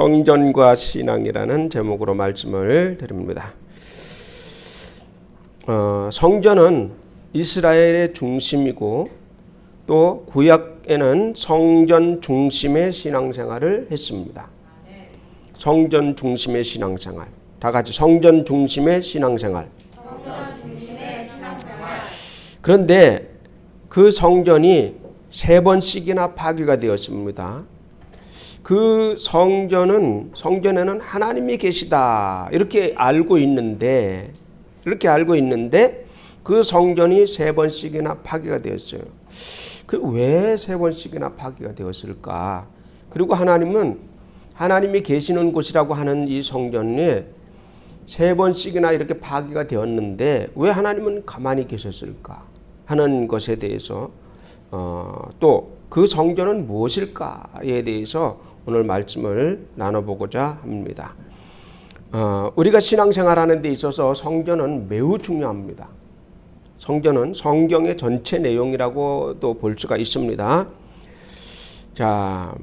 성전과 신앙이라는 제목으로 말씀을 드립니다. 성전은 이스라엘의 중심이고 또 구약에는 성전 중심의 신앙생활을 했습니다. 성전 중심의 신앙생활. 다 같이 성전 중심의 신앙생활. 그런데 그 성전이 3번씩이나 파괴가 되었습니다. 그 성전에는 하나님이 계시다 이렇게 알고 있는데 그 성전이 3번씩이나 파괴가 되었어요. 그 왜 3번씩이나 파괴가 되었을까? 그리고 하나님이 계시는 곳이라고 하는 이 성전에 3번씩이나 이렇게 파괴가 되었는데 왜 하나님은 가만히 계셨을까 하는 것에 대해서 또 그 성전은 무엇일까에 대해서 오늘 말씀을 나눠보고자 합니다. 우리가 신앙생활하는 데 있어서 성전은 매우 중요합니다. 성전은 성경의 전체 내용이라고도 볼 수가 있습니다. 자,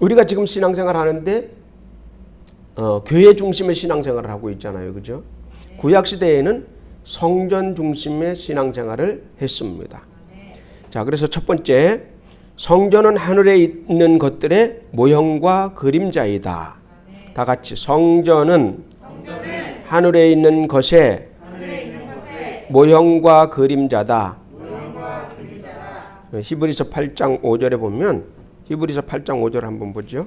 우리가 지금 신앙생활 하는데 교회 중심의 신앙생활을 하고 있잖아요. 그죠? 구약 시대에는 성전 중심의 신앙생활을 했습니다. 자, 그래서 첫 번째, 성전은 하늘에 있는 것들의 모형과 그림자이다. 다 같이 성전은 하늘에 있는 것의 모형과 그림자다. 히브리서 8장 5절에 보면 히브리서 8장 5절 한번 보죠.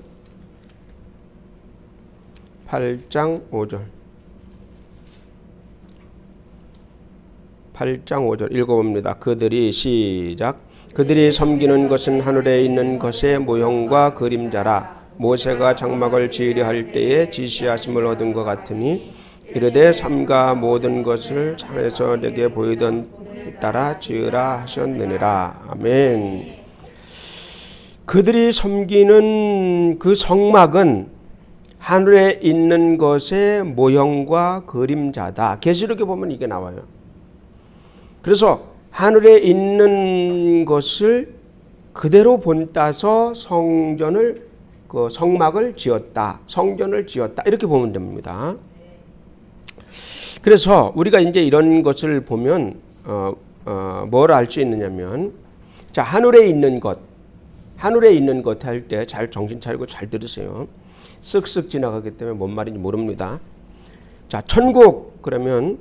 8장 5절. 8장 5절 읽어봅니다. 그들이 시작. 그들이 섬기는 것은 하늘에 있는 것의 모형과 그림자라. 모세가 장막을 지으려 할 때에 지시하심을 얻은 것 같으니 이르되 삼가 모든 것을 산에서 내게 보이던 따라 지으라 하셨느니라. 아멘. 그들이 섬기는 그 성막은 하늘에 있는 것의 모형과 그림자다. 계시록에 보면 이게 나와요. 그래서 하늘에 있는 것을 그대로 본따서 성막을 지었다. 성전을 지었다. 이렇게 보면 됩니다. 그래서 우리가 이제 이런 것을 보면 뭘 알 수 있느냐면, 자, 하늘에 있는 것 할 때 잘 정신 차리고 잘 들으세요. 쓱쓱 지나가기 때문에 뭔 말인지 모릅니다. 자, 천국 그러면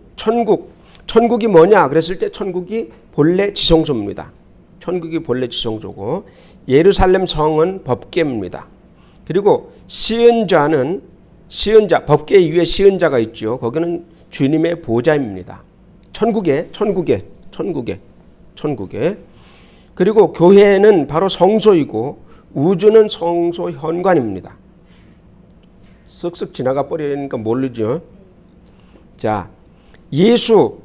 천국이 뭐냐 그랬을 때 천국이 본래 지성소입니다. 천국이 본래 지성소고 예루살렘 성은 법궤입니다. 그리고 시은자 법궤 위에 시은자가 있죠. 거기는 주님의 보좌입니다. 천국에. 그리고 교회는 바로 성소이고 우주는 성소 현관입니다. 쓱쓱 지나가 버리니까 모르죠. 자, 예수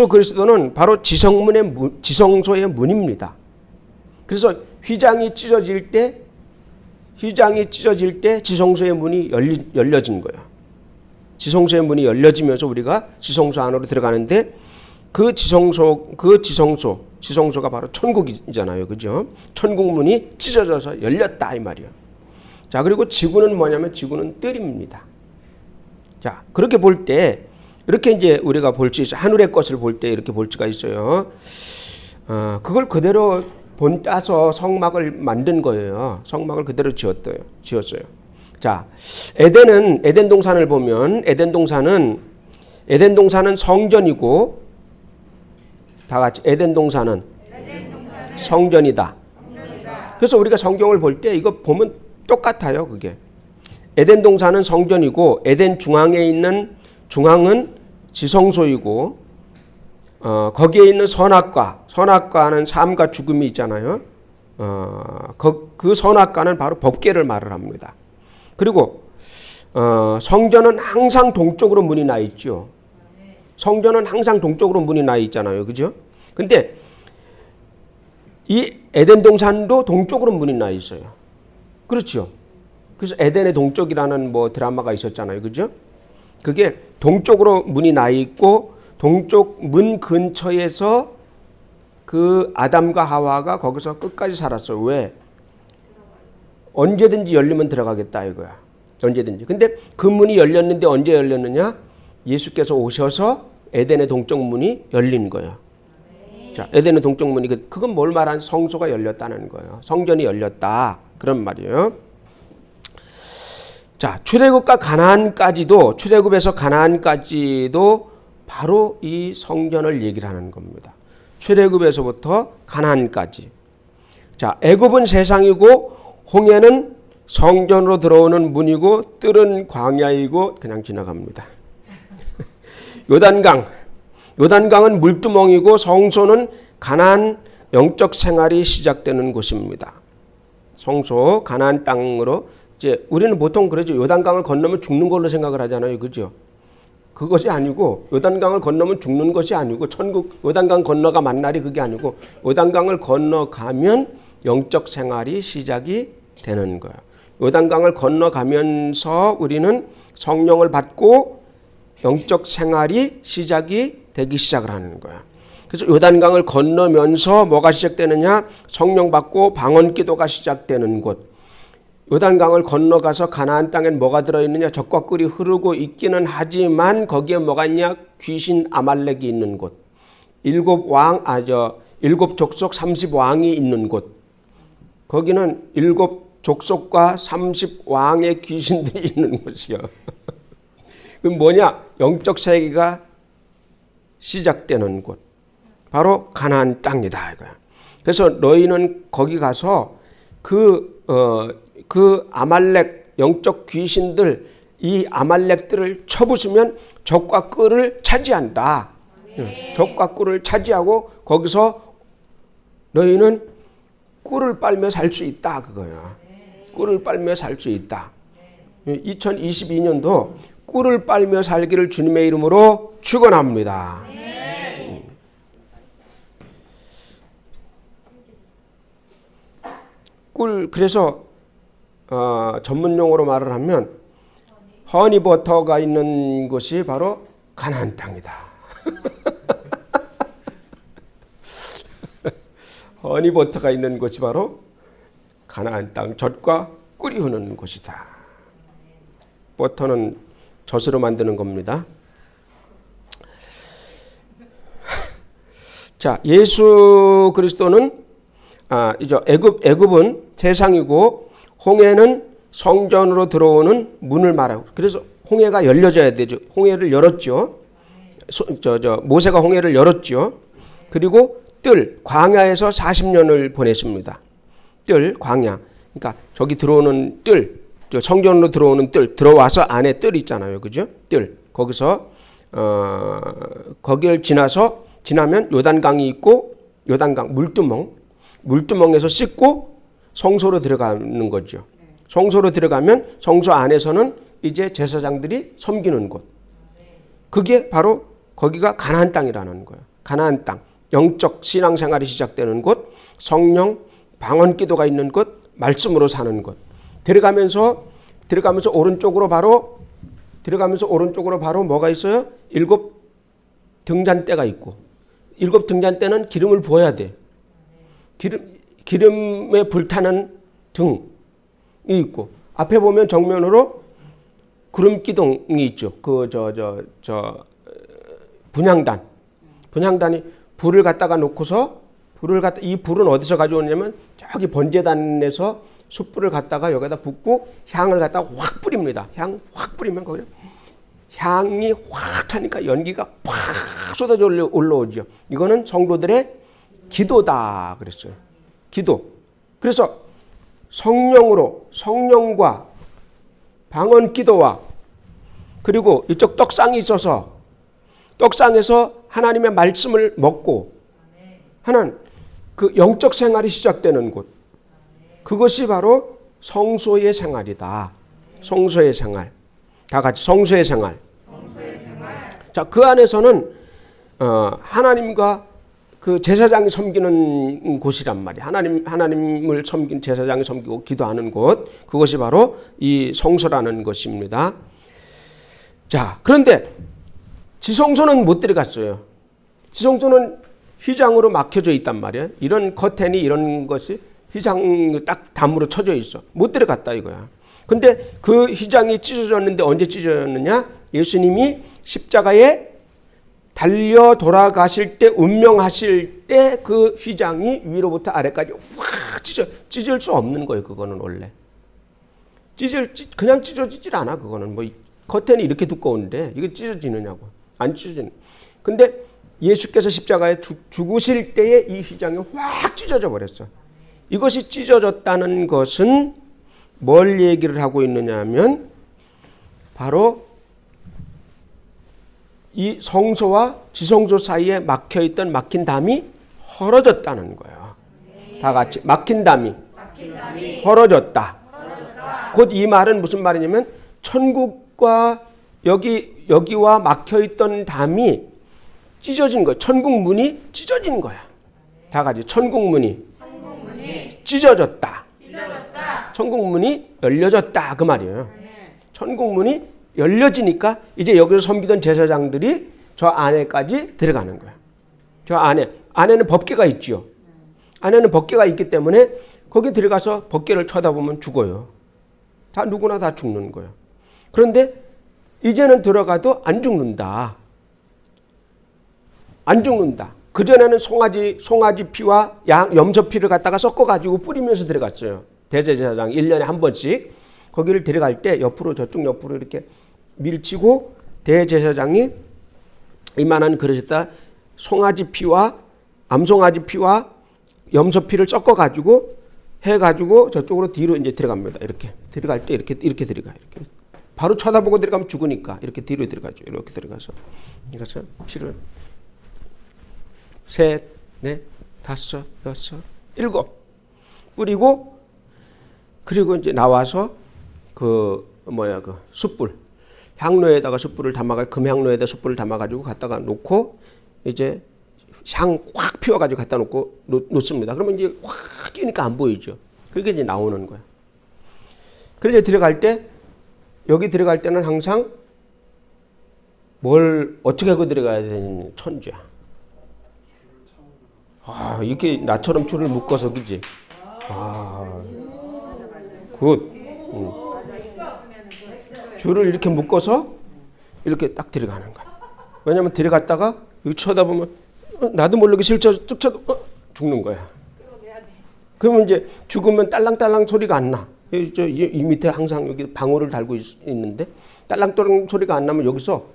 그리스도는 바로 지성소의 문입니다. 그래서 휘장이 찢어질 때 지성소의 문이 열려진 거예요. 지성소의 문이 열려지면서 우리가 지성소 안으로 들어가는데 그 지성소가 바로 천국이잖아요. 그죠? 천국 문이 찢어져서 열렸다 이 말이에요. 자, 그리고 지구는 뭐냐면 지구는 뜰입니다. 자, 그렇게 볼 때 이렇게 이제 우리가 볼 수 있어요. 하늘의 것을 볼 때 이렇게 볼 수가 있어요. 그걸 그대로 본따서 성막을 만든 거예요. 성막을 그대로 지었어요. 자, 에덴 동산을 보면 에덴 동산은 성전이고 다 같이 에덴 동산은 성전이다. 그래서 우리가 성경을 볼 때 이거 보면 똑같아요. 그게 에덴 동산은 성전이고 에덴 중앙은 지성소이고 거기에 있는 선악과는 삶과 죽음이 있잖아요. 그 선악과는 바로 법궤를 말을 합니다. 그리고 성전은 항상 동쪽으로 문이 나 있죠. 성전은 항상 동쪽으로 문이 나 있잖아요. 그죠? 근데 이 에덴 동산도 동쪽으로 문이 나 있어요. 그렇죠? 그래서 에덴의 동쪽이라는 드라마가 있었잖아요. 그죠? 그게 동쪽으로 문이 나 있고 동쪽 문 근처에서 그 아담과 하와가 거기서 끝까지 살았어요. 왜? 언제든지 열리면 들어가겠다 이거야. 언제든지. 근데 그 문이 열렸는데 언제 열렸느냐? 예수께서 오셔서 에덴의 동쪽 문이 열린 거예요. 자, 에덴의 동쪽 문이 그건 뭘 말하는 성소가 열렸다는 거예요. 성전이 열렸다 그런 말이에요. 자, 출애굽과 가나안까지도 출애굽에서 가나안까지도 바로 이 성전을 얘기를 하는 겁니다. 출애굽에서부터 가나안까지. 자, 애굽은 세상이고 홍해는 성전으로 들어오는 문이고 뜰은 광야이고 그냥 지나갑니다. 요단강은 물두멍이고 성소는 가나안 영적 생활이 시작되는 곳입니다. 성소 가나안 땅으로 이제 우리는 보통 그러죠. 요단강을 건너면 죽는 걸로 생각을 하잖아요. 그죠? 그것이 아니고 요단강을 건너면 죽는 것이 아니고 천국 요단강 건너가 만날이 그게 아니고 요단강을 건너가면 영적 생활이 시작이 되는 거예요. 요단강을 건너가면서 우리는 성령을 받고 영적 생활이 시작이 되기 시작을 하는 거야. 그래서 요단강을 건너면서 뭐가 시작되느냐? 성령 받고 방언 기도가 시작되는 곳. 요단강을 건너가서 가나안 땅엔 뭐가 들어있느냐? 젖과 꿀이 흐르고 있기는 하지만 거기에 뭐가 있냐? 귀신 아말렉이 있는 곳. 일곱 족속 30왕이 있는 곳. 거기는 일곱 족속과 30왕의 귀신들이 있는 곳이요. 그럼 뭐냐? 영적 세계가 시작되는 곳. 바로 가나안 땅이다 이거야. 그래서 너희는 거기 가서 그 아말렉 영적 귀신들 이 아말렉들을 쳐부수면 적과 꿀을 차지한다. 적과 꿀을 차지하고 거기서 너희는 꿀을 빨며 살 수 있다 그거야. 꿀을 빨며 살 수 있다. 2022년도 꿀을 빨며 살기를 주님의 이름으로 축원합니다. 꿀 그래서 전문 용어로 말을 하면 허니버터가 있는 곳이 바로 가나안 땅이다. 허니버터가 있는 곳이 바로 가나안 땅, 젖과 꿀이 흐르는 곳이다. 버터는 젖으로 만드는 겁니다. 자, 예수 그리스도는 이제 애굽은 세상이고 홍해는 성전으로 들어오는 문을 말하고 그래서 홍해가 열려져야 되죠. 홍해를 열었죠. 모세가 홍해를 열었죠. 그리고 뜰 광야에서 40년을 보냈습니다. 뜰 광야. 그러니까 저기 들어오는 뜰, 성전으로 들어오는 뜰 들어와서 안에 뜰 있잖아요. 그죠? 뜰. 거기서 거기를 지나면 요단강이 있고 요단강 물두멍에서 씻고 성소로 들어가는 거죠. 성소로 들어가면 성소 안에서는 이제 제사장들이 섬기는 곳. 그게 바로 거기가 가나안 땅이라는 거예요. 가나안 땅. 영적 신앙생활이 시작되는 곳, 성령, 방언 기도가 있는 곳, 말씀으로 사는 곳. 들어가면서 오른쪽으로 바로 뭐가 있어요? 7 등잔대가 있고 7 등잔대는 기름을 부어야 돼. 기름에 불타는 등이 있고 앞에 보면 정면으로 구름 기둥이 있죠. 분향단이 불을 갖다가 놓고서 이 불은 어디서 가져오냐면 저기 번제단에서 숯불을 갖다가 여기다 붓고 향을 갖다가 확 뿌립니다. 향 확 뿌리면 거기 향이 확 타니까 연기가 확 쏟아져 올라오죠. 이거는 성도들의 기도다 그랬어요. 기도. 그래서 성령과 방언 기도와 그리고 이쪽 떡상이 있어서 떡상에서 하나님의 말씀을 먹고 하는 그 영적 생활이 시작되는 곳. 그것이 바로 성소의 생활이다. 성소의 생활. 다 같이 성소의 생활. 자, 그 안에서는 하나님과 그 제사장이 섬기는 곳이란 말이에요. 하나님을 섬긴 제사장이 섬기고 기도하는 곳. 그것이 바로 이 성소라는 것입니다. 자, 그런데 지성소는 못 들어갔어요. 지성소는 휘장으로 막혀져 있단 말이에요. 이런 커튼이 이런 것이 휘장 딱 담으로 쳐져 있어. 못 들어갔다 이거야. 근데 그 휘장이 찢어졌는데 언제 찢어졌느냐? 예수님이 십자가에 달려 돌아가실 때, 운명하실 때 그 휘장이 위로부터 아래까지 확 찢을 수 없는 거예요. 그거는 원래. 그냥 찢어지질 않아. 그거는 뭐 겉에는 이렇게 두꺼운데 이게 찢어지느냐고. 안 찢어지는. 근데 예수께서 십자가에 죽으실 때에 이 휘장이 확 찢어져 버렸어. 이것이 찢어졌다는 것은 뭘 얘기를 하고 있느냐 하면 바로 이 성소와 지성소 사이에 막힌 담이 헐어졌다는 거예요. 다 같이 막힌 담이 헐어졌다. 곧 이 말은 무슨 말이냐면 천국과 여기와 막혀있던 담이 찢어진 거예요. 천국 문이 찢어진 거야. 다 같이 천국 문이 찢어졌다. 천국 문이 열려졌다 그 말이에요. 천국 문이 열려지니까 이제 여기서 섬기던 제사장들이 저 안에까지 들어가는 거야. 저 안에는 법궤가 있죠. 안에는 법궤가 있기 때문에 거기 들어가서 법궤를 쳐다보면 죽어요. 다 누구나 다 죽는 거예요. 그런데 이제는 들어가도 안 죽는다. 안 죽는다. 그전에는 송아지 피와 염소 피를 갖다가 섞어가지고 뿌리면서 들어갔어요. 대제사장 1년에 한 번씩. 거기를 들어갈 때 저쪽 옆으로 이렇게 밀치고 대제사장이 이만한 그릇에다 송아지 피와 암송아지 피와 염소 피를 섞어가지고 해가지고 저쪽으로 뒤로 이제 들어갑니다. 이렇게 들어갈 때 이렇게 들어가요. 이렇게 바로 쳐다보고 들어가면 죽으니까 이렇게 뒤로 들어가죠. 이렇게 들어가서 이것을 피를 셋, 넷, 다섯, 여섯, 일곱 뿌리고 그리고 이제 나와서 그 숯불 향로에다가 숯불을 담아가 금향로에다 숯불을 담아가지고 갖다가 놓고 이제 향 확 피워가지고 갖다 놓고 놓습니다. 그러면 이제 확 끼니까 안 보이죠. 그게 이제 나오는 거야. 그래서 들어갈 때 여기 들어갈 때는 항상 뭘 어떻게 하고 들어가야 되는 천지야. 아 이렇게 나처럼 줄을 묶어서 그지. 아 굿. 줄을 이렇게 묶어서 이렇게 딱 들어가는 거야. 왜냐면 들어갔다가 여기 쳐다보면 나도 모르게 실제로 쭉 쳐도 죽는 거야. 그러면 이제 죽으면 딸랑딸랑 소리가 안 나. 이 밑에 항상 여기 방울을 달고 있는데 딸랑딸랑 소리가 안 나면 여기서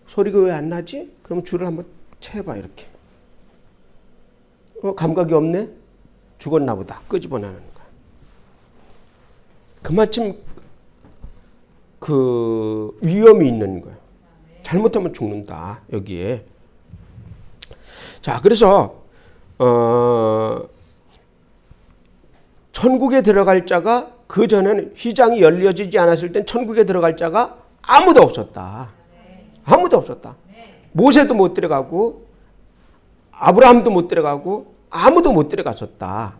소리가 왜 안 나지? 그럼 줄을 한번 채봐 이렇게. 감각이 없네? 죽었나 보다. 끄집어내는 거야. 그마침 그 위험이 있는 거예요. 잘못하면 죽는다. 여기에. 자, 그래서 천국에 들어갈 자가 그 전에는 휘장이 열려지지 않았을 땐 천국에 들어갈 자가 아무도 없었다. 아무도 없었다. 모세도 못 들어가고 아브라함도 못 들어가고 아무도 못 들어갔었다.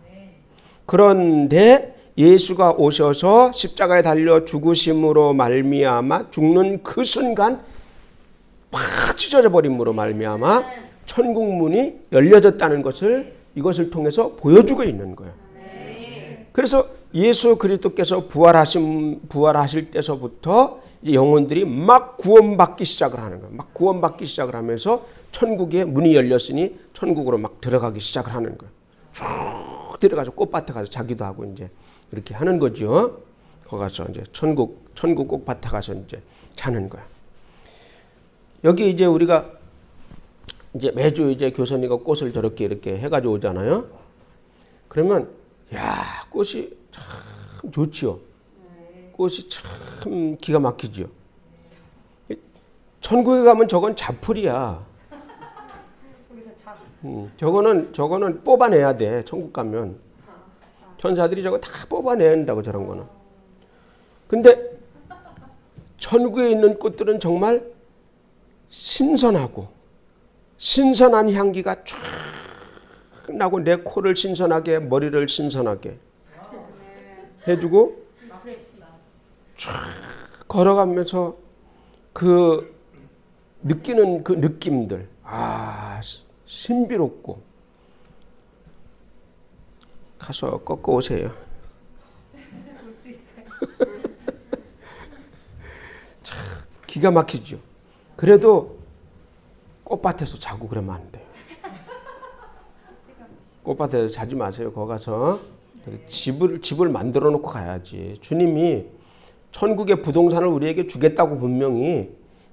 그런데 예수가 오셔서 십자가에 달려 죽으심으로 말미암아 죽는 그 순간 팍 찢어져 버림으로 말미암아 천국 문이 열려졌다는 것을 이것을 통해서 보여주고 있는 거예요. 그래서 예수 그리스도께서 부활하실 때서부터 이제 영혼들이 막 구원받기 시작을 하는 거예요. 막 구원받기 시작을 하면서 천국의 문이 열렸으니 천국으로 막 들어가기 시작을 하는 거예요. 쭉 들어가서 꽃밭에 가서 자기도 하고 이제 이렇게 하는 거죠. 거기 가서 이제 천국 꽃밭에 가서 이제 자는 거야. 여기 이제 우리가 이제 매주 이제 교선이가 꽃을 저렇게 이렇게 해가지고 오잖아요. 그러면 야 꽃이 참 좋지요. 꽃이 참 기가 막히지요. 천국에 가면 저건 자풀이야. 저거는 뽑아내야 돼. 천국 가면 천사들이 저거 다 뽑아낸다고 저런 거는. 근데 천국에 있는 꽃들은 정말 신선하고 신선한 향기가 쫙 나고 내 코를 신선하게 머리를 신선하게 해주고 쫙 걸어가면서 그 느끼는 그 느낌들 신비롭고 가서 꺾어 오세요. 기가 막히죠. 그래도 꽃밭에서 자고 그러면 안 돼요. 꽃밭에서 자지 마세요. 거기 가서 집을 만들어 놓고 가야지. 주님이 천국의 부동산을 우리에게 주겠다고 분명히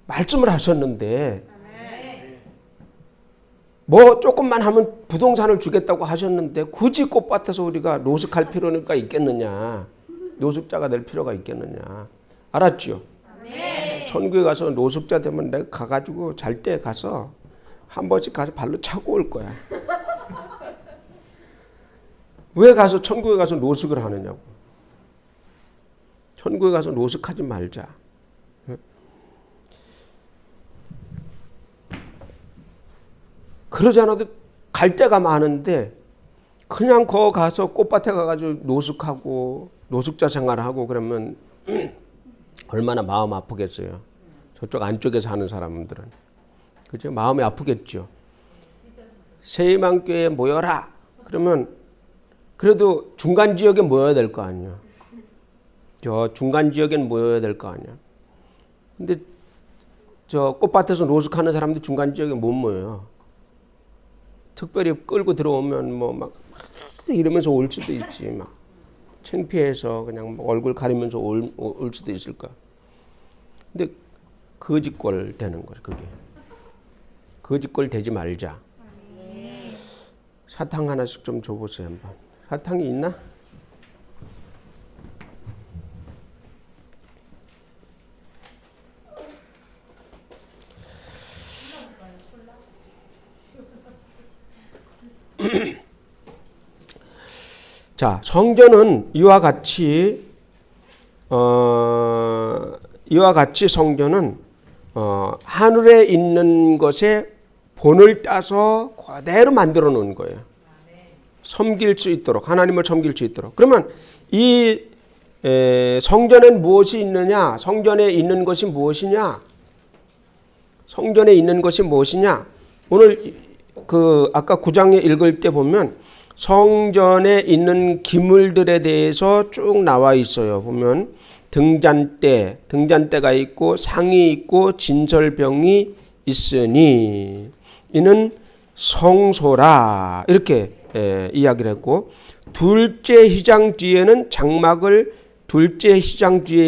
말씀을 하셨는데 뭐 조금만 하면 부동산을 주겠다고 하셨는데 굳이 꽃밭에서 우리가 노숙할 필요가 있겠느냐. 노숙자가 될 필요가 있겠느냐. 알았죠? 천국에 가서 노숙자 되면 내가 가가지고 잘 때 가서 한 번씩 가서 발로 차고 올 거야. 왜 가서 천국에 가서 노숙을 하느냐고. 천국에 가서 노숙하지 말자. 그러지 않아도 갈 데가 많은데 그냥 거 가서 꽃밭에 가가지고 노숙하고 노숙자 생활하고 그러면 얼마나 마음 아프겠어요. 저쪽 안쪽에 사는 사람들은. 그죠? 마음이 아프겠죠. 새희망교회에 모여라. 그러면 그래도 중간 지역에 모여야 될 거 아니야. 저 중간 지역엔 모여야 될 거 아니야. 근데 저 꽃밭에서 노숙하는 사람들 중간 지역에 못 모여요. 특별히 끌고 들어오면 뭐 막 이러면서 올 수도 있지. 막 창피해서 그냥 얼굴 가리면서 올 수도 있을 거야. 근데 거짓골 되는 거죠. 그게. 거짓골 되지 말자. 사탕 하나씩 좀 줘보세요. 한번. 사탕이 있나? 자, 성전은 이와 같이 성전은 하늘에 있는 것에 본을 따서 그대로 만들어 놓은 거예요. 섬길 수 있도록, 하나님을 섬길 수 있도록. 그러면 이 성전엔 무엇이 있느냐? 성전에 있는 것이 무엇이냐? 성전에 있는 것이 무엇이냐? 오늘 그 아까 9장에 읽을 때 보면 성전에 있는 기물들에 대해서 쭉 나와 있어요. 보면 등잔대가 있고 상이 있고 진설병이 있으니 이는 성소라 이렇게 이야기를 했고 둘째 휘장 뒤에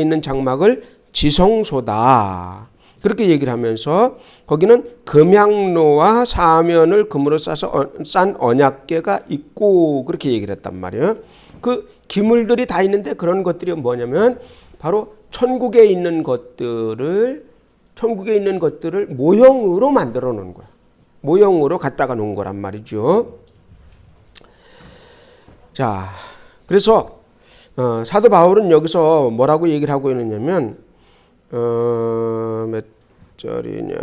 있는 장막을 지성소다. 그렇게 얘기를 하면서 거기는 금향로와 사면을 금으로 싸서 싼 언약궤가 있고 그렇게 얘기를 했단 말이에요. 그 기물들이 다 있는데 그런 것들이 뭐냐면 바로 천국에 있는 것들을 모형으로 만들어 놓은 거야. 모형으로 갖다가 놓은 거란 말이죠. 자, 그래서 사도 바울은 여기서 뭐라고 얘기를 하고 있느냐면 몇 절이냐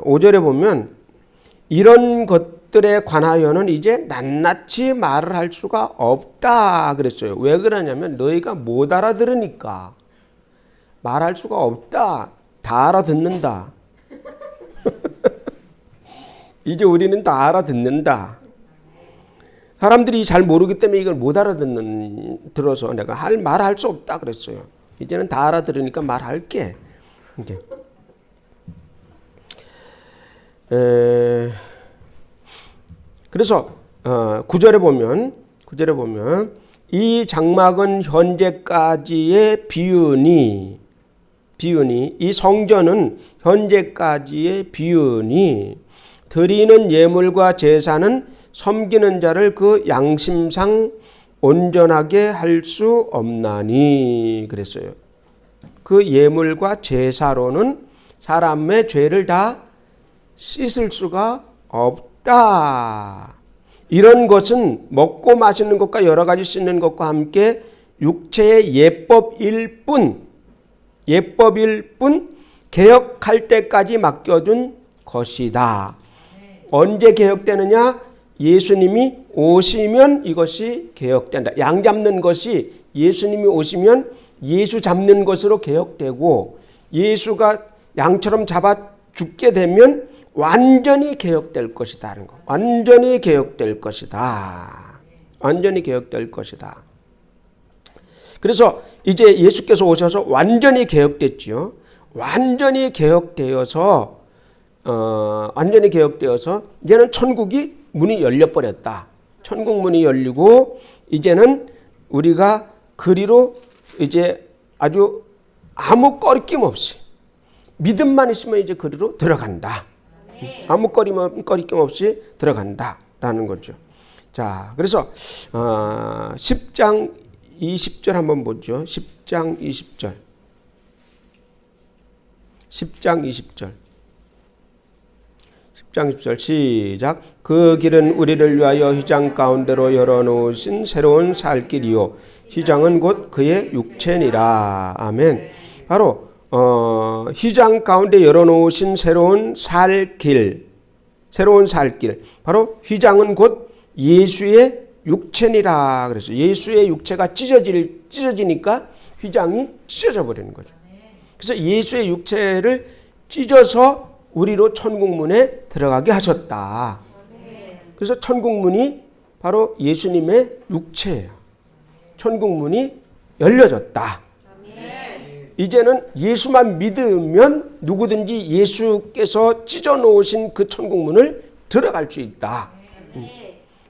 5절에 보면 이런 것들에 관하여는 이제 낱낱이 말을 할 수가 없다 그랬어요. 왜 그러냐면 너희가 못 알아들으니까 말할 수가 없다. 다 알아듣는다. 이제 우리는 다 알아듣는다. 사람들이 잘 모르기 때문에 이걸 못 들어서 내가 말할 수 없다 그랬어요. 이제는 다 알아들으니까 말할게. 이제. 그래서 9절에 보면 이 장막은 현재까지의 비유니 이 성전은 현재까지의 비유니 드리는 예물과 제사는 섬기는 자를 그 양심상 온전하게 할 수 없나니 그랬어요. 그 예물과 제사로는 사람의 죄를 다 씻을 수가 없다. 이런 것은 먹고 마시는 것과 여러 가지 씻는 것과 함께 육체의 예법일 뿐 개혁할 때까지 맡겨둔 것이다. 언제 개혁되느냐? 예수님이 오시면 이것이 개혁된다. 양 잡는 것이 예수님이 오시면 예수 잡는 것으로 개혁되고 예수가 양처럼 잡아 죽게 되면 완전히 개혁될 것이다. 하는 거. 완전히 개혁될 것이다. 완전히 개혁될 것이다. 그래서 이제 예수께서 오셔서 완전히 개혁됐지요. 완전히 개혁되어서 이제는 천국이 문이 열려버렸다. 천국 문이 열리고 이제는 우리가 그리로 이제 아주 아무 꺼리낌 없이 믿음만 있으면 이제 그리로 들어간다. 아무 꺼리낌 없이 들어간다라는 거죠. 자, 그래서 10장 20절 한번 보죠. 10장 20절. 10장 20절. 10장 20절 시작. 그 길은 우리를 위하여 휘장 가운데로 열어놓으신 새로운 살 길이요 휘장은 곧 그의 육체니라. 아멘. 바로 휘장 가운데 열어놓으신 새로운 살 길. 바로 휘장은 곧 예수의 육체니라. 그래서 예수의 육체가 찢어지니까 휘장이 찢어져 버리는 거죠. 그래서 예수의 육체를 찢어서 우리로 천국문에 들어가게 하셨다. 그래서 천국문이 바로 예수님의 육체예요. 천국문이 열려졌다. 이제는 예수만 믿으면 누구든지 예수께서 찢어 놓으신 그 천국문을 들어갈 수 있다.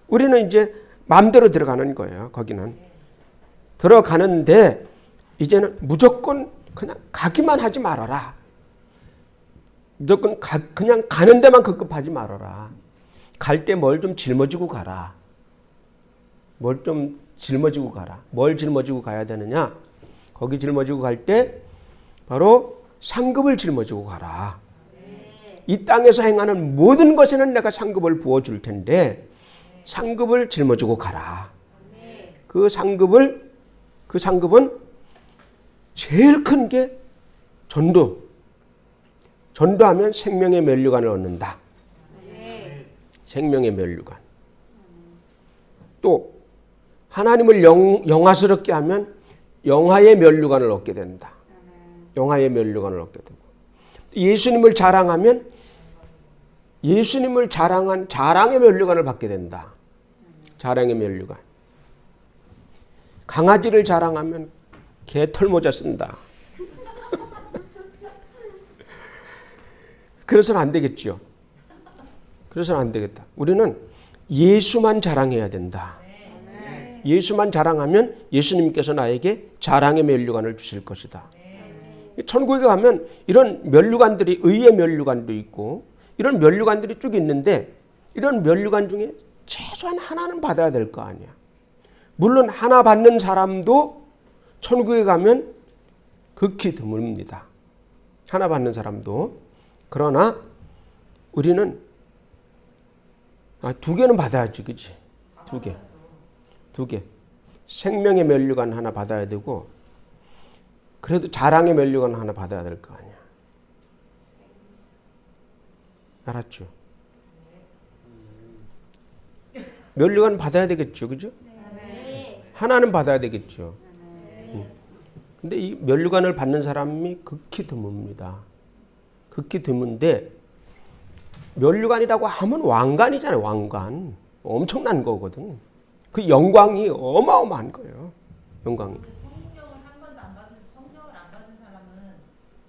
우리는 이제 마음대로 들어가는 거예요. 거기는 들어가는데 이제는 무조건 그냥 가기만 하지 말아라. 무조건 그냥 가는 데만 급급하지 말아라. 갈 때 뭘 좀 짊어지고 가라. 뭘 짊어지고 가야 되느냐? 거기 짊어지고 갈 때 바로 상급을 짊어지고 가라. 이 땅에서 행하는 모든 것에는 내가 상급을 부어줄 텐데 상급을 짊어지고 가라. 그 상급은 제일 큰 게 전도하면 생명의 면류관을 얻는다. 생명의 면류관. 또 하나님을 영화스럽게 하면 영화의 면류관을 얻게 된다. 영화의 면류관을 얻게 되고 예수님을 자랑하면 예수님을 자랑한 자랑의 면류관을 받게 된다. 자랑의 면류관. 강아지를 자랑하면 개털모자 쓴다. 그래서는 안 되겠죠. 그래서는 안 되겠다. 우리는 예수만 자랑해야 된다. 예수만 자랑하면 예수님께서 나에게 자랑의 면류관을 주실 것이다. 천국에 가면 이런 면류관들이 의의 면류관도 있고 이런 면류관들이 쭉 있는데 이런 면류관 중에 최소한 하나는 받아야 될 거 아니야. 물론 하나 받는 사람도 천국에 가면 극히 드뭅니다. 하나 받는 사람도. 그러나 우리는 두 개는 받아야지, 그치? 두 개. 생명의 면류관 하나 받아야 되고 그래도 자랑의 면류관 하나 받아야 될 거 아니야. 알았죠? 면류관 받아야 되겠죠, 그죠? 하나는 받아야 되겠죠. 근데 이 면류관을 받는 사람이 극히 드뭅니다. 극히 드문데 면류관이라고 하면 왕관이잖아요. 왕관. 엄청난 거거든. 그 영광이 어마어마한 거예요. 영광이. 성경을 한 번도 안 받은 성경을 안 받은 사람은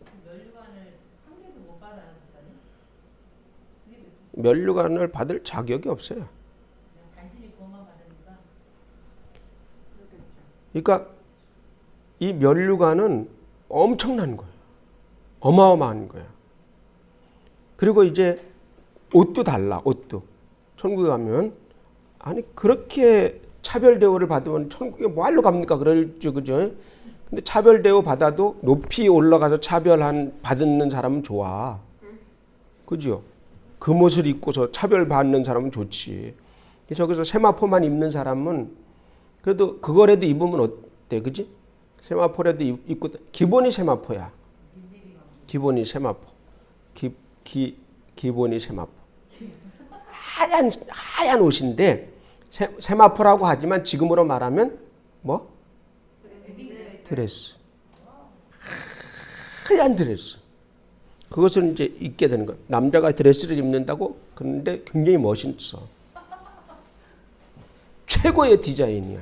그 면류관을 한 개도 못 받아요, 면류관을 받을 자격이 없어요. 그냥 단순히 그것만 받으니까. 그러니까 이 면류관은 엄청난 거예요. 어마어마한 거예요. 그리고 이제 옷도 달라. 옷도. 천국에 가면 아니 그렇게 차별 대우를 받으면 천국에 뭐하러 갑니까? 그럴죠, 그죠? 근데 차별 대우 받아도 높이 올라가서 받는 사람은 좋아, 그죠? 그 옷을 입고서 차별 받는 사람은 좋지. 저기서 세마포만 입는 사람은 그래도 그거라도 입으면 어때, 그지? 세마포라도 입고 기본이 세마포야. 기본이 세마포. 기본이 세마포. 하얀 옷인데 세마포라고 하지만 지금으로 말하면 뭐? 드레스. 하얀 드레스. 그것을 이제 입게 되는 거예요. 남자가 드레스를 입는다고? 그런데 굉장히 멋있어. 최고의 디자인이야.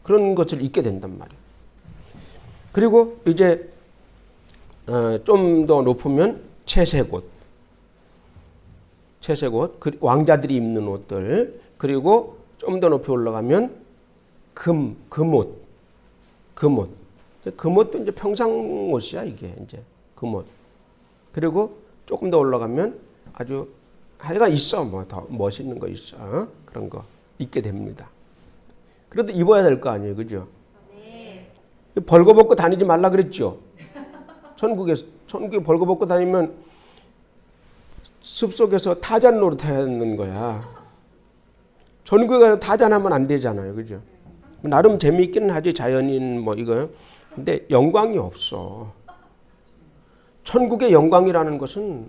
그런 것을 입게 된단 말이에요. 그리고 이제 좀 더 높으면 채색옷, 왕자들이 입는 옷들, 그리고 좀 더 높이 올라가면 금옷. 금옷도 이제 평상 옷이야 이게 이제 금옷. 그리고 조금 더 올라가면 아주 하여간 있어 뭐 더 멋있는 거 있어 그런 거 입게 됩니다. 그래도 입어야 될 거 아니에요, 그죠? 네. 벌거벗고 다니지 말라 그랬죠. 천국에 벌거벗고 다니면 숲속에서 타잔 노릇하는 거야. 천국에 가서 타잔하면 안 되잖아요, 그죠? 나름 재미있기는 하지 자연인 뭐 이거. 근데 영광이 없어. 천국의 영광이라는 것은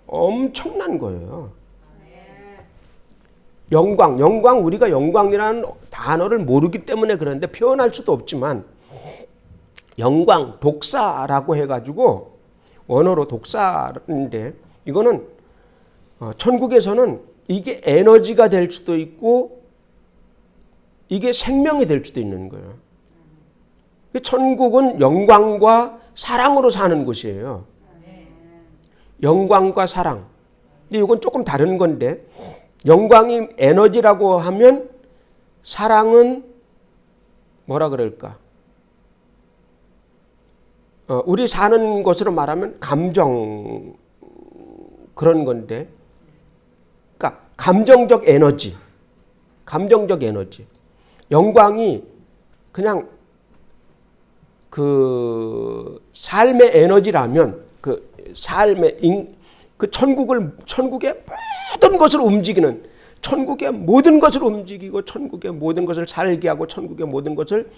엄청난 거예요. 영광 우리가 영광이라는 단어를 모르기 때문에 그런데 표현할 수도 없지만 영광 독사라고 해가지고 원어로 독사인데 이거는 천국에서는 이게 에너지가 될 수도 있고 이게 생명이 될 수도 있는 거예요. 천국은 영광과 사랑으로 사는 곳이에요. 영광과 사랑. 근데 이건 조금 다른 건데 영광이 에너지라고 하면 사랑은 뭐라 그럴까? 우리 사는 것으로 말하면 감정 그런 건데 그러니까 감정적 에너지. 영광이 그냥 그 삶의 에너지라면 그 천국의 모든 것을 움직이는 천국의 모든 것을 움직이고 천국의 모든 것을 살게 하고 천국의 모든 것을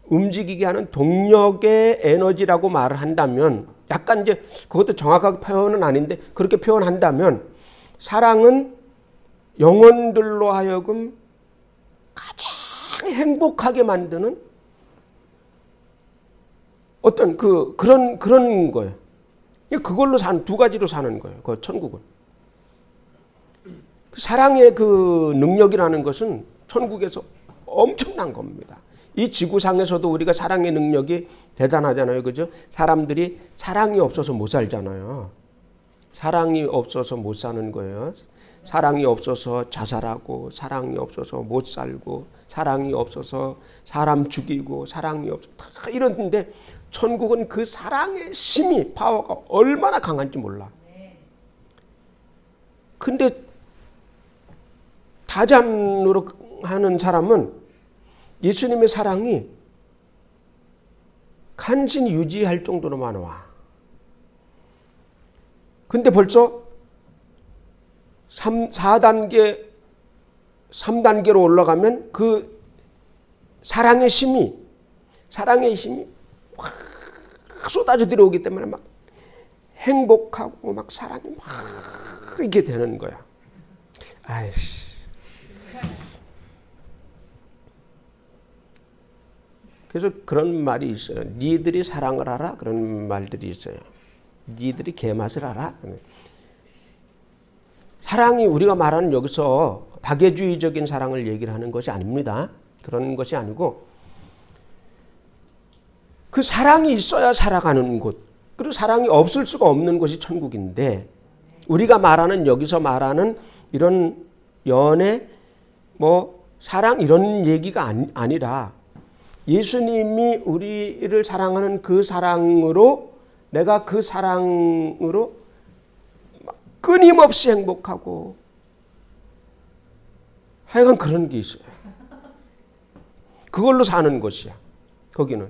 움직이게 하는 동력의 에너지라고 말을 한다면 약간 이제 그것도 정확하게 표현은 아닌데 그렇게 표현한다면 사랑은 영혼들로 하여금 가장 행복하게 만드는 어떤 그런 거예요. 그걸로 두 가지로 사는 거예요. 그 천국은. 사랑의 그 능력이라는 것은 천국에서 엄청난 겁니다. 이 지구상에서도 우리가 사랑의 능력이 대단하잖아요. 그죠? 사람들이 사랑이 없어서 못 살잖아요. 사랑이 없어서 못 사는 거예요. 사랑이 없어서 자살하고 사랑이 없어서 못 살고 사랑이 없어서 사람 죽이고 사랑이 없어서 다 이러는데 천국은 그 사랑의 힘이 파워가 얼마나 강한지 몰라. 근데 타잔으로 하는 사람은 예수님의 사랑이 간신히 유지할 정도로만 와. 근데 벌써 3단계로 올라가면 그 사랑의 힘이 확 쏟아져 들어오기 때문에 막 행복하고 막 사랑이 막 이게 되는 거야. 아이씨. 그래서 그런 말이 있어요. 니들이 사랑을 하라 그런 말들이 있어요. 니들이 개맛을 알아. 사랑이 우리가 말하는 여기서 박애주의적인 사랑을 얘기를 하는 것이 아닙니다. 그런 것이 아니고 그 사랑이 있어야 살아가는 곳, 그리고 사랑이 없을 수가 없는 곳이 천국인데 우리가 말하는 여기서 말하는 이런 연애, 뭐 사랑 이런 얘기가 아니라 예수님이 우리를 사랑하는 그 사랑으로 내가 그 사랑으로 끊임없이 행복하고 하여간 그런 게 있어요. 그걸로 사는 것이야. 거기는.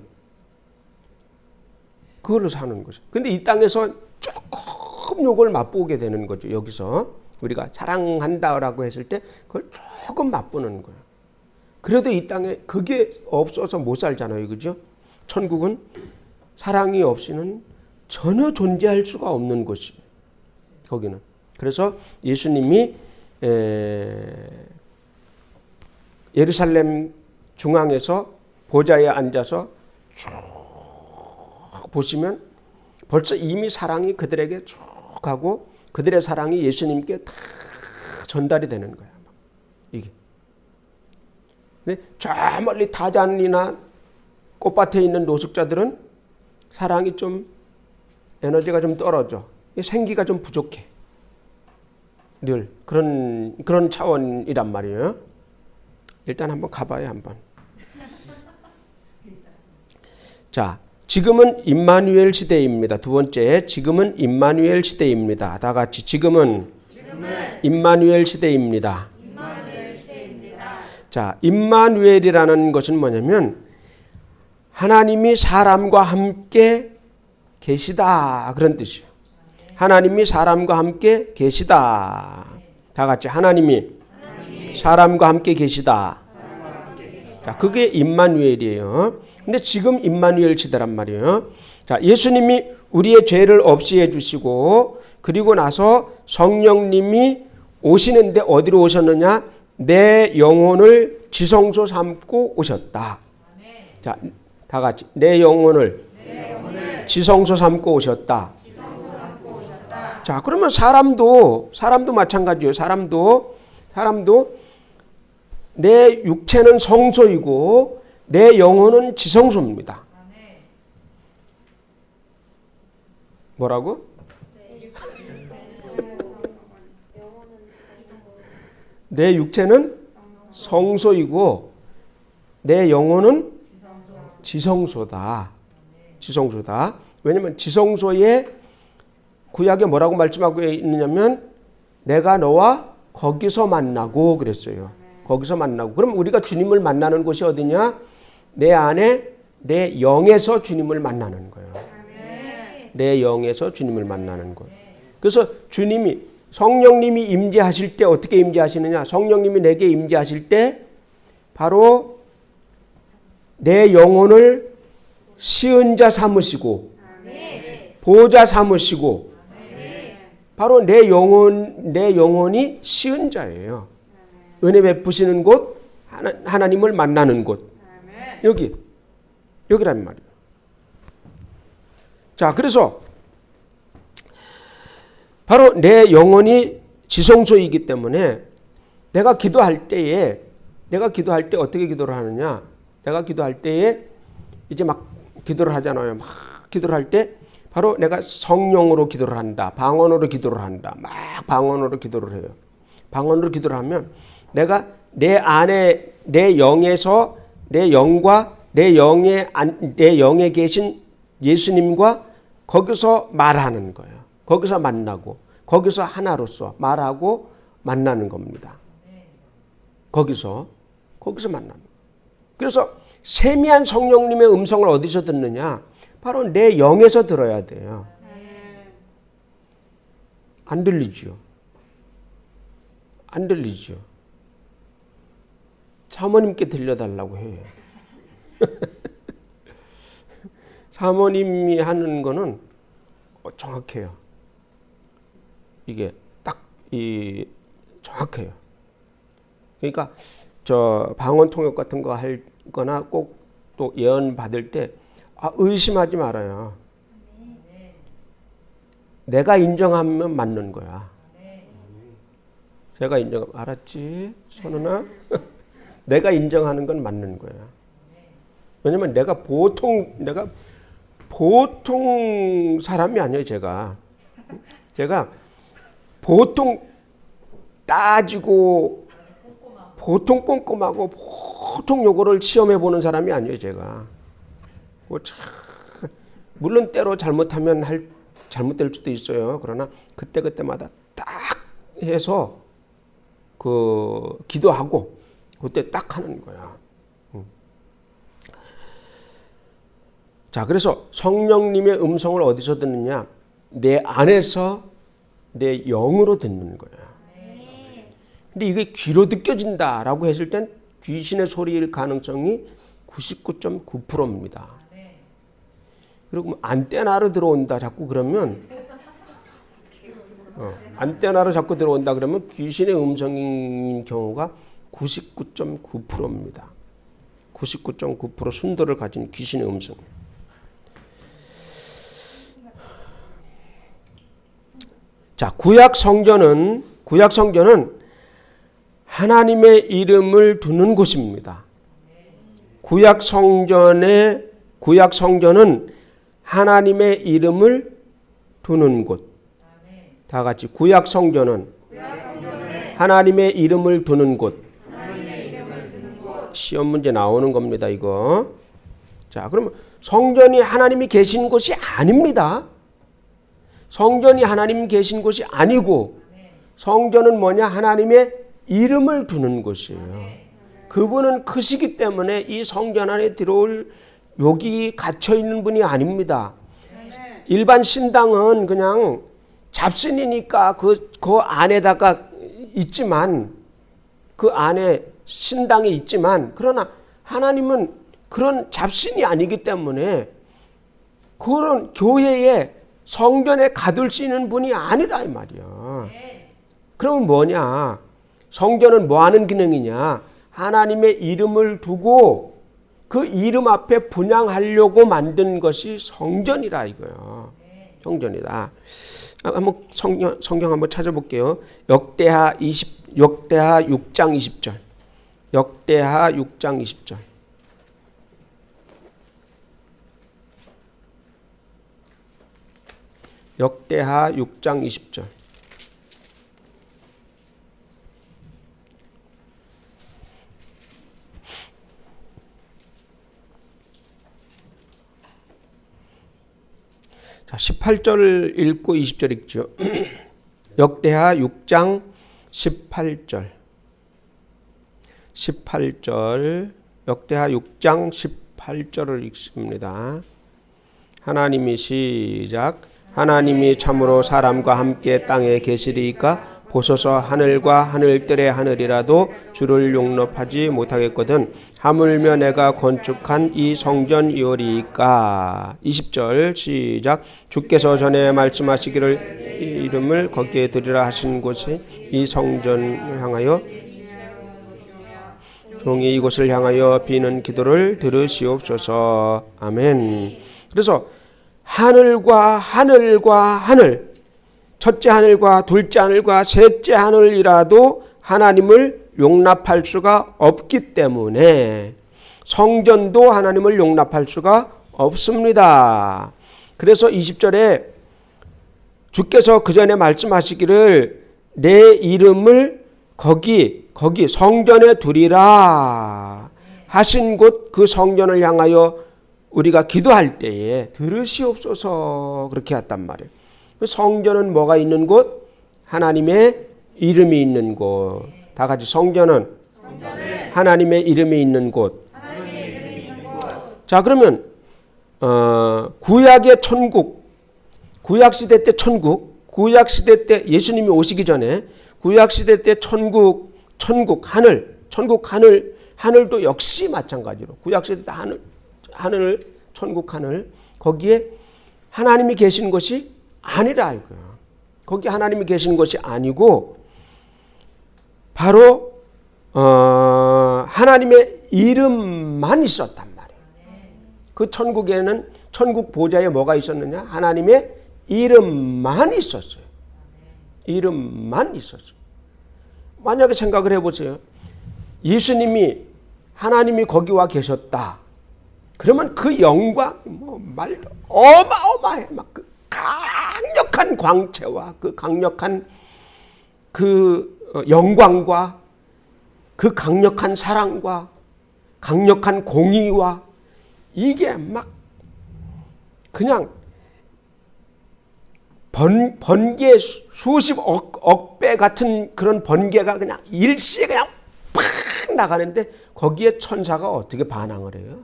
그걸로 사는 것이야. 근데 이 땅에서 조금 요걸 맛보게 되는 거죠. 여기서 우리가 사랑한다라고 했을 때 그걸 조금 맛보는 거야. 그래도 이 땅에 그게 없어서 못 살잖아요. 그죠? 천국은 사랑이 없이는 전혀 존재할 수가 없는 곳이에요. 거기는. 그래서 예수님이 예루살렘 중앙에서 보좌에 앉아서 쭉 보시면 벌써 이미 사랑이 그들에게 쭉 가고 그들의 사랑이 예수님께 다 전달이 되는 거야. 이게. 근데 저 멀리 타잔이나 꽃밭에 있는 노숙자들은 사랑이 좀 에너지가 좀 떨어져. 생기가 좀 부족해. 늘 그런 차원이란 말이에요. 일단 한번 가봐요, 한번. 자, 지금은 임마누엘 시대입니다. 두 번째, 지금은 임마누엘 시대입니다. 다 같이 지금은 임마누엘 시대입니다. 자, 임마누엘이라는 것은 뭐냐면 하나님이 사람과 함께 계시다 그런 뜻이에요. 하나님이 사람과 함께 계시다. 다 같이 하나님이 사람과 함께 계시다. 자, 그게 임마누엘이에요. 근데 지금 임마누엘 시대란 말이에요. 자, 예수님이 우리의 죄를 없이해 주시고 그리고 나서 성령님이 오시는데 어디로 오셨느냐? 내 영혼을 지성소 삼고 오셨다. 자, 다 같이 내 영혼을 지성소 삼고 오셨다. 자, 그러면 사람도 마찬가지예요. 사람도 내 육체는 성소이고 내 영혼은 지성소입니다. 뭐라고? 내 육체는 성소이고 내 영혼은 지성소다. 지성소다. 왜냐하면 지성소에 구약에 뭐라고 말씀하고 있느냐면 내가 너와 거기서 만나고 그랬어요. 거기서 만나고. 그럼 우리가 주님을 만나는 곳이 어디냐? 내 안에 내 영에서 주님을 만나는 거예요. 내 영에서 주님을 만나는 것. 그래서 주님이 성령님이 임재하실 때 어떻게 임재하시느냐? 성령님이 내게 임재하실 때 바로 내 영혼을 시은자 삼으시고 보호자 삼으시고 바로 내 영혼이 시은자예요. 은혜 베푸시는 곳, 하나님을 만나는 곳. 여기란 말이에요. 자, 그래서 바로 내 영혼이 지성소이기 때문에 내가 기도할 때에 어떻게 기도를 하느냐? 내가 기도할 때에 이제 막 기도를 하잖아요. 막 기도를 할 때 바로 내가 성령으로 기도를 한다. 방언으로 기도를 한다. 막 방언으로 기도를 해요. 방언으로 기도를 하면 내가 내 안에 내 영에서 내 영과 내 영에 계신 예수님과 거기서 말하는 거예요. 거기서 만나고 거기서 하나로서 말하고 만나는 겁니다. 거기서 만나는 거예요. 그래서 세미한 성령님의 음성을 어디서 듣느냐? 바로 내 영에서 들어야 돼요. 안 들리죠. 안 들리죠. 사모님께 들려달라고 해요. 사모님이 하는 거는 정확해요. 이게 딱 정확해요. 그러니까 저 방언 통역 같은 거 할 거나 꼭 또 예언 받을 때 의심하지 말아요. 내가 인정하면 맞는 거야. 제가 인정하면 알았지, 선우나? 내가 인정하는 건 맞는 거야. 왜냐면 내가 보통 사람이 아니에요. 제가 보통 따지고 보통 꼼꼼하고 보통 요거를 시험해 보는 사람이 아니에요. 제가 물론 때로 잘못하면 잘못될 수도 있어요. 그러나 그때마다 딱 해서 기도하고 그때 딱 하는 거야. 자, 그래서 성령님의 음성을 어디서 듣느냐? 내 안에서 내 영으로 듣는 거야. 근데 이게 귀로 느껴진다라고 했을 땐 귀신의 소리일 가능성이 99.9%입니다. 그리고 안테나로 들어온다 자꾸 그러면 안테나로 자꾸 들어온다 그러면 귀신의 음성인 경우가 99.9%입니다. 99.9% 순도를 가진 귀신의 음성. 자, 구약 성전은 하나님의 이름을 두는 곳입니다. 구약 성전은 하나님의 이름을 두는 곳. 다 같이 구약 성전은 하나님의 이름을 두는 곳. 시험 문제 나오는 겁니다, 이거. 자, 그러면 성전이 하나님이 계신 곳이 아닙니다. 성전이 하나님 계신 곳이 아니고 성전은 뭐냐? 하나님의 이름을 두는 곳이에요. 그분은 크시기 때문에 이 성전 안에 들어올 여기 갇혀 있는 분이 아닙니다. 일반 신당은 그냥 잡신이니까 그 안에다가 있지만 그 안에 신당이 있지만 그러나 하나님은 그런 잡신이 아니기 때문에 그런 교회에 성전에 가둘 수 있는 분이 아니라 이 말이야. 그러면 뭐냐? 성전은 뭐 하는 기능이냐? 하나님의 이름을 두고 그 이름 앞에 분향하려고 만든 것이 성전이라 이거예요. 성전이다. 한번 성경 한번 찾아볼게요. 역대하 6장 20절. 역대하 6장 20절. 역대하 6장 20절. 자, 18절 읽고 20절 읽죠. 역대하 6장 18절. 18절. 역대하 6장 18절을 읽습니다. 하나님이 시작. 하나님이 참으로 사람과 함께 땅에 계시리이까 보소서 하늘과 하늘들의 하늘이라도 주를 용납하지 못하겠거든 하물며 내가 건축한 이 성전이오리이까. 20절 시작. 주께서 전에 말씀하시기를 이름을 거기에 두리라 하신 곳이 이 성전을 향하여 종이 이곳을 향하여 비는 기도를 들으시옵소서. 아멘. 그래서 하늘과 하늘, 첫째 하늘과 둘째 하늘과 셋째 하늘이라도 하나님을 용납할 수가 없기 때문에 성전도 하나님을 용납할 수가 없습니다. 그래서 20절에 주께서 그 전에 말씀하시기를 내 이름을 거기 성전에 두리라 하신 곳 그 성전을 향하여 우리가 기도할 때에 들으시옵소서 그렇게 했단 말이에요. 성전은 뭐가 있는 곳? 하나님의 이름이 있는 곳. 다 같이 성전은 하나님의 이름이 있는 곳. 자, 그러면 구약의 천국, 구약시대 때 천국, 구약시대 때 예수님이 오시기 전에 구약시대 때 천국 하늘도 역시 마찬가지로 구약시대 때 하늘, 천국 하늘, 거기에 하나님이 계신 것이 아니라 이거야. 거기 하나님이 계신 것이 아니고 바로 하나님의 이름만 있었단 말이에요. 그 천국에는 천국 보좌에 뭐가 있었느냐? 하나님의 이름만 있었어요. 이름만 있었어요. 만약에 생각을 해보세요. 예수님이 하나님이 거기 와 계셨다. 그러면 그 영광 말 어마어마해. 막 그 강력한 광채와 그 강력한 그 영광과 그 강력한 사랑과 강력한 공의와 이게 막 그냥 번개 수십억 배 같은 그런 번개가 그냥 일시에 그냥 팍 나가는데 거기에 천사가 어떻게 반항을 해요?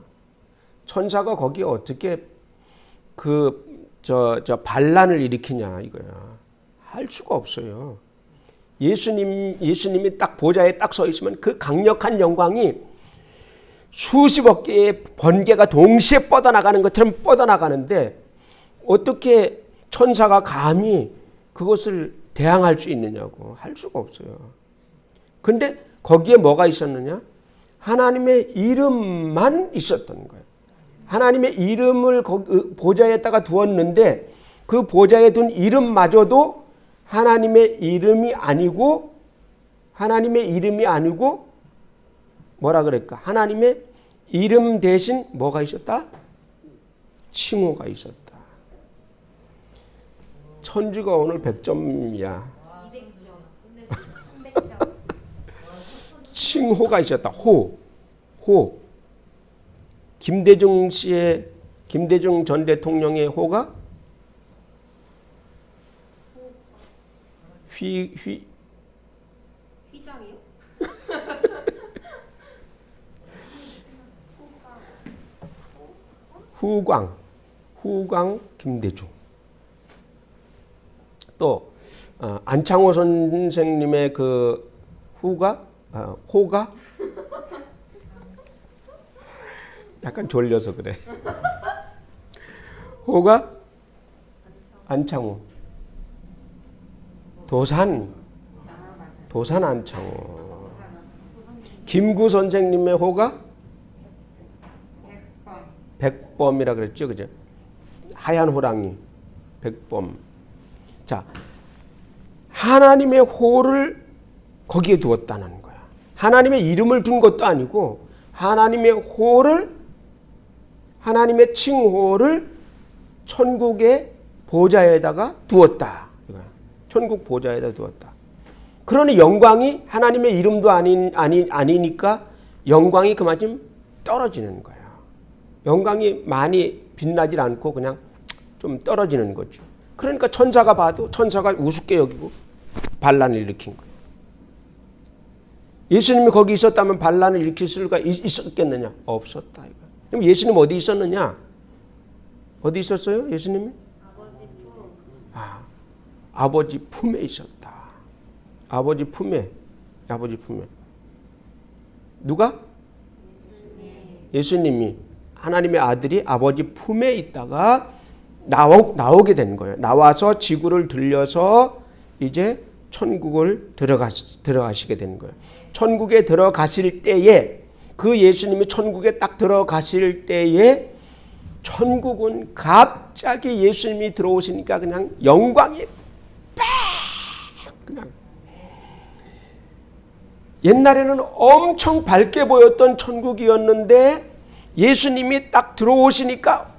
천사가 거기에 어떻게 반란을 일으키냐 이거야. 할 수가 없어요. 예수님이 딱 보좌에 딱 서 있으면 그 강력한 영광이 수십억 개의 번개가 동시에 뻗어나가는 것처럼 뻗어나가는데 어떻게 천사가 감히 그것을 대항할 수 있느냐고. 할 수가 없어요. 근데 거기에 뭐가 있었느냐? 하나님의 이름만 있었던 거예요. 하나님의 이름을 보좌에다가 두었는데 그 보좌에 둔 이름마저도 하나님의 이름이 아니고 뭐라 그럴까? 하나님의 이름 대신 뭐가 있었다? 칭호가 있었다. 천주가 오늘 100점이야. 200점, 300점. 칭호가 있었다. 호. 김대중 전 대통령의 호가 휘장이요? 후광 김대중. 또 안창호 선생님의 그 호가 약간 졸려서 그래. 호가 안창호. 도산 안창호. 김구 선생님의 호가 백범이라 그랬죠, 그죠? 하얀 호랑이, 백범. 자, 하나님의 호를 거기에 두었다는 거야. 하나님의 이름을 둔 것도 아니고 하나님의 호를, 하나님의 칭호를 천국의 보좌에다가 두었다. 천국 보좌에다 두었다. 그러니 영광이 하나님의 이름도 아니니까 영광이 그만큼 떨어지는 거야. 영광이 많이 빛나질 않고 그냥 좀 떨어지는 거죠. 그러니까 천사가 봐도 천사가 우습게 여기고 반란을 일으킨 거예요. 예수님이 거기 있었다면 반란을 일으킬 수가 있었겠느냐? 없었다. 이거. 그럼 예수님 어디 있었느냐? 어디 있었어요? 예수님이? 아버지 품에 있었다. 아버지 품에. 누가? 예수님이. 하나님의 아들이 아버지 품에 있다가 나오게 된 거예요. 나와서 지구를 들려서 이제 천국을 들어가시게 된 거예요. 천국에 들어가실 때에, 그 예수님이 천국에 딱 들어가실 때에 천국은 갑자기 예수님이 들어오시니까 그냥 영광이 빡! 그냥 옛날에는 엄청 밝게 보였던 천국이었는데 예수님이 딱 들어오시니까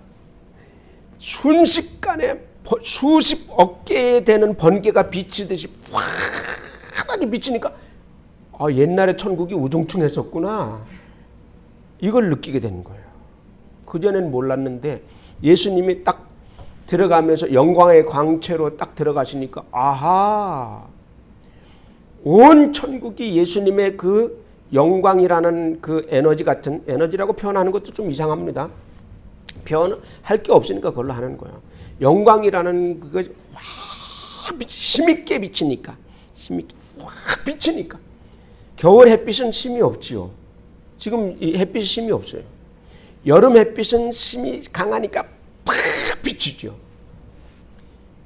순식간에 수십억 개에 되는 번개가 비치듯이 환하게 비치니까 옛날에 천국이 우중충했었구나. 이걸 느끼게 된 거예요. 그전엔 몰랐는데 예수님이 딱 들어가면서 영광의 광채로 딱 들어가시니까 아하, 온 천국이 예수님의 그 영광이라는 그 에너지 같은, 에너지라고 표현하는 것도 좀 이상합니다. 표현할 게 없으니까 그걸로 하는 거예요. 영광이라는 그거 힘있게 비치니까, 힘있게 확 비치니까. 겨울 햇빛은 힘이 없지요. 지금 이 햇빛이 힘이 없어요. 여름 햇빛은 힘이 강하니까 팍 비치죠.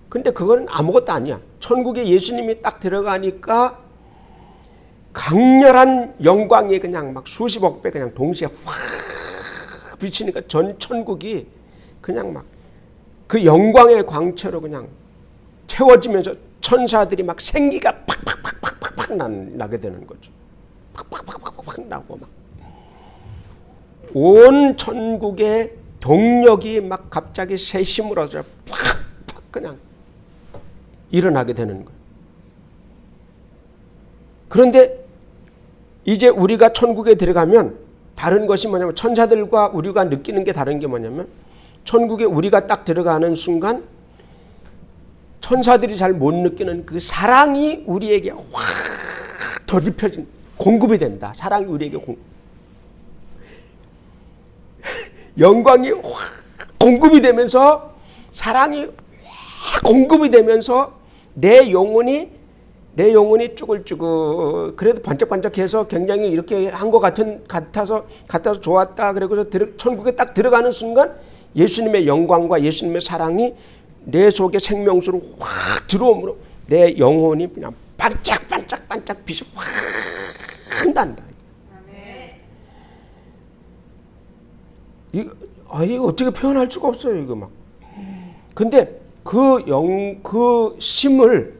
근데 그건 아무것도 아니야. 천국에 예수님이 딱 들어가니까 강렬한 영광이 그냥 막 수십억 배 그냥 동시에 확 비치니까 전 천국이 그냥 막 그 영광의 광채로 그냥 채워지면서 천사들이 막 생기가 팍팍팍팍팍 나게 되는 거죠. 팍팍팍팍팍 나고 막 온 천국의 동력이 막 갑자기 새 힘으로 팍팍 그냥 일어나게 되는 거예요. 그런데 이제 우리가 천국에 들어가면 다른 것이 뭐냐면, 천사들과 우리가 느끼는 게 다른 게 뭐냐면, 천국에 우리가 딱 들어가는 순간 천사들이 잘 못 느끼는 그 사랑이 우리에게 확 덧입혀진, 공급이 된다. 사랑이 우리에게 영광이 확 공급이 되면서, 사랑이 확 공급이 되면서 내 영혼이 쭈글쭈글, 그래도 반짝반짝해서 굉장히 이렇게 한 것 같아서 좋았다. 그리고서 천국에 딱 들어가는 순간 예수님의 영광과 예수님의 사랑이 내 속에 생명수로 확 들어오므로 내 영혼이 그냥 반짝반짝 빛이 확 난다. 이거 어떻게 표현할 수가 없어요, 이거 막. 근데 그 힘을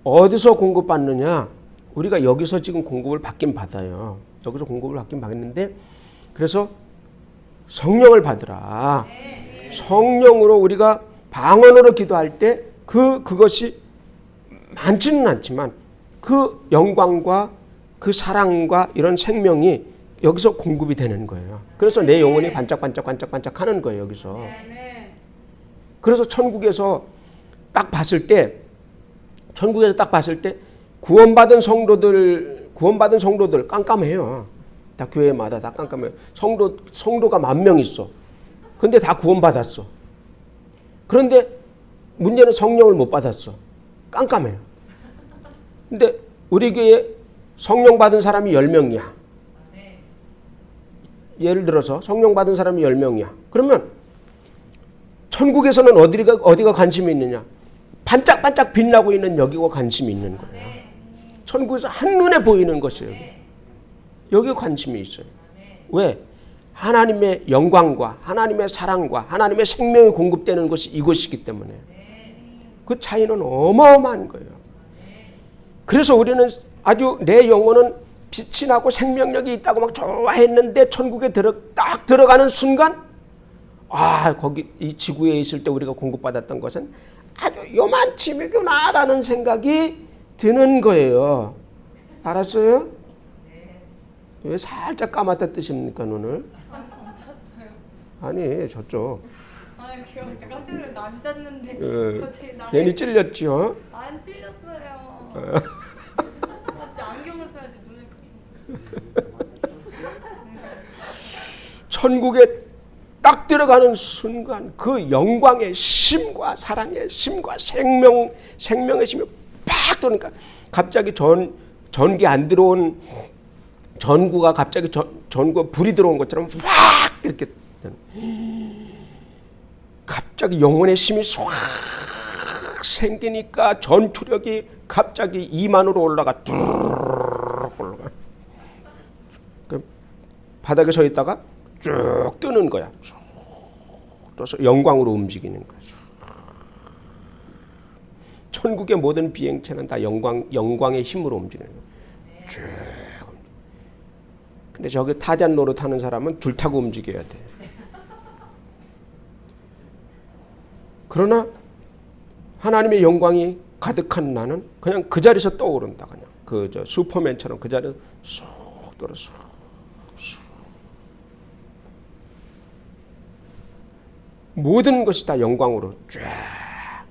어디서 공급받느냐? 우리가 여기서 지금 공급을 받긴 받아요. 여기서 공급을 받긴 받는데, 그래서 성령을 받으라. 성령으로 우리가 방언으로 기도할 때 그것이 많지는 않지만 그 영광과 그 사랑과 이런 생명이 여기서 공급이 되는 거예요. 그래서 내 영혼이 반짝반짝 하는 거예요, 여기서. 그래서 천국에서 딱 봤을 때 구원받은 성도들 깜깜해요. 다 교회마다 다 깜깜해요. 성도가 10,000명 있어. 근데 다 구원받았어. 그런데 문제는 성령을 못 받았어. 깜깜해요. 근데 우리 교회에 성령 받은 사람이 10명이야. 예를 들어서 성령 받은 사람이 10명이야. 그러면 천국에서는 어디가 관심이 있느냐? 반짝반짝 빛나고 있는 여기가 관심이 있는 거예요. 천국에서 한눈에 보이는 것이에요. 여기에 관심이 있어요. 왜? 하나님의 영광과 하나님의 사랑과 하나님의 생명이 공급되는 것이 이곳이기 때문에 그 차이는 어마어마한 거예요. 그래서 우리는 아주 내 영혼은 빛이 나고 생명력이 있다고 막 좋아했는데 천국에 딱 들어가는 순간 거기 이 지구에 있을 때 우리가 공급받았던 것은 아주 요만치미구나라는 생각이 드는 거예요. 알았어요? 왜 살짝 까맣다 뜨십니까, 눈을? 아니, 저쪽. 깜짝 놀랐는데 안 잤는데 괜히 찔렸죠? 안 찔렸어요. 진짜 안경을 써야지 눈을 천국에 딱 들어가는 순간 그 영광의 심과 사랑의 심과 생명의 심이 팍 도니까 갑자기 전기 안 들어온 전구가 갑자기 전구가 불이 들어온 것처럼 확 이렇게 갑자기 영혼의 힘이 싹 생기니까 전투력이 갑자기 2만으로 올라가 쭉 올라가. 바닥에 서 있다가 쭉 뜨는 거야. 쭉 떠서 영광으로 움직이는 거야. 천국의 모든 비행체는 다 영광의 힘으로 움직이는 거야. 쭉. 근데 저기 타잔 노릇하는 사람은 줄 타고 움직여야 돼. 그러나 하나님의 영광이 가득한 나는 그냥 그 자리에서 떠오른다. 그냥 슈퍼맨처럼 그 자리에서 쏙 돌아서 모든 것이 다 영광으로 쫙.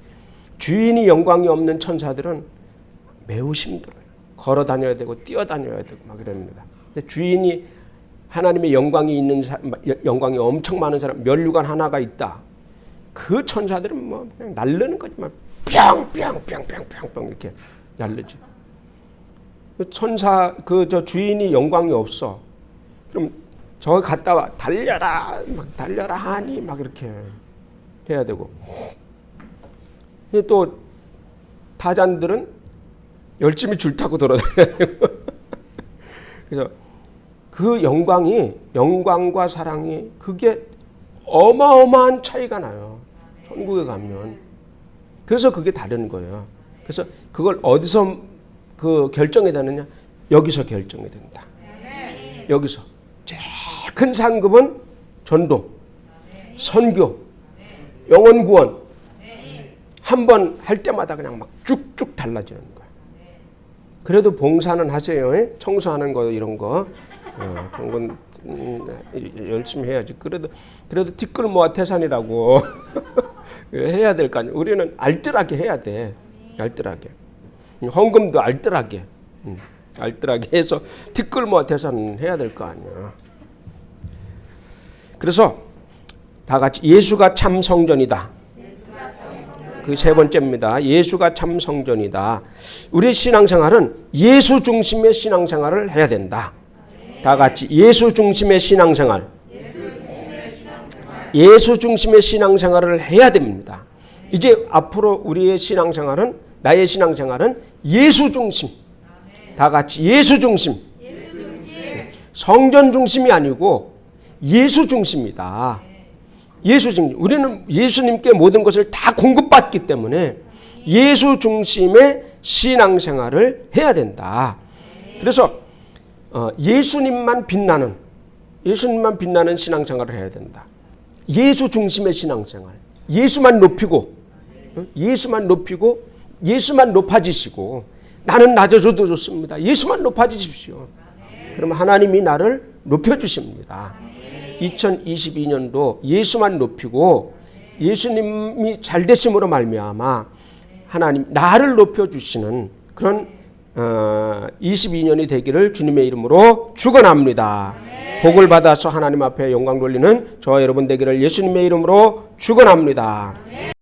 주인이 영광이 없는 천사들은 매우 힘들어요. 걸어 다녀야 되고 뛰어 다녀야 되고 막 이럽니다. 근데 주인이 하나님의 영광이 있는 영광이 엄청 많은 사람, 면류관 하나가 있다. 그 천사들은 뭐 그냥 날르는 거지만 뿅뿅뿅뿅뿅뿅 이렇게 날르지. 천사 저 주인이 영광이 없어. 그럼 저기 갔다 와 달려라 막 달려라 하니 막 이렇게 해야 되고. 또 타잔들은 열심히 줄 타고 돌아다녀야 되고. 그래서 그 영광과 사랑이 그게 어마어마한 차이가 나요. 천국에 가면. 그래서 그게 다른 거예요. 그래서 그걸 어디서 결정이 되느냐? 여기서 결정이 된다. 여기서. 제일 큰 상급은 전도, 선교, 영혼 구원. 한 번 할 때마다 그냥 막 쭉쭉 달라지는 거예요. 그래도 봉사는 하세요. 청소하는 거 이런 거. 그런 건 열심히 해야지. 그래도 티끌 모아 태산이라고 해야 될 거 아니에요. 우리는 알뜰하게 해야 돼. 알뜰하게. 헌금도 알뜰하게. 알뜰하게 해서 티끌 모아 태산 해야 될 거 아니야. 그래서 다 같이 예수가 참 성전이다. 그 세 번째입니다. 예수가 참 성전이다. 우리 신앙생활은 예수 중심의 신앙생활을 해야 된다. 다 같이 예수 중심의 신앙생활. 예수 중심의 신앙생활을 해야 됩니다. 이제 앞으로 우리의 신앙생활은 나의 신앙생활은 예수 중심. 다 같이 예수 중심. 성전 중심이 아니고 예수 중심이다. 예수 중심. 우리는 예수님께 모든 것을 다 공급받기 때문에 예수 중심의 신앙생활을 해야 된다. 그래서 예수님만 빛나는 신앙생활을 해야 된다. 예수 중심의 신앙생활. 예수만 높이고 예수만 높이고 예수만 높아지시고 나는 낮아져도 좋습니다. 예수만 높아지십시오. 그러면 하나님이 나를 높여주십니다. 2022년도 예수만 높이고 예수님이 잘 되심으로 말미암아 하나님 나를 높여주시는 그런 22년이 되기를 주님의 이름으로 축원합니다. 복을 받아서 하나님 앞에 영광 돌리는 저와 여러분 되기를 예수님의 이름으로 축원합니다.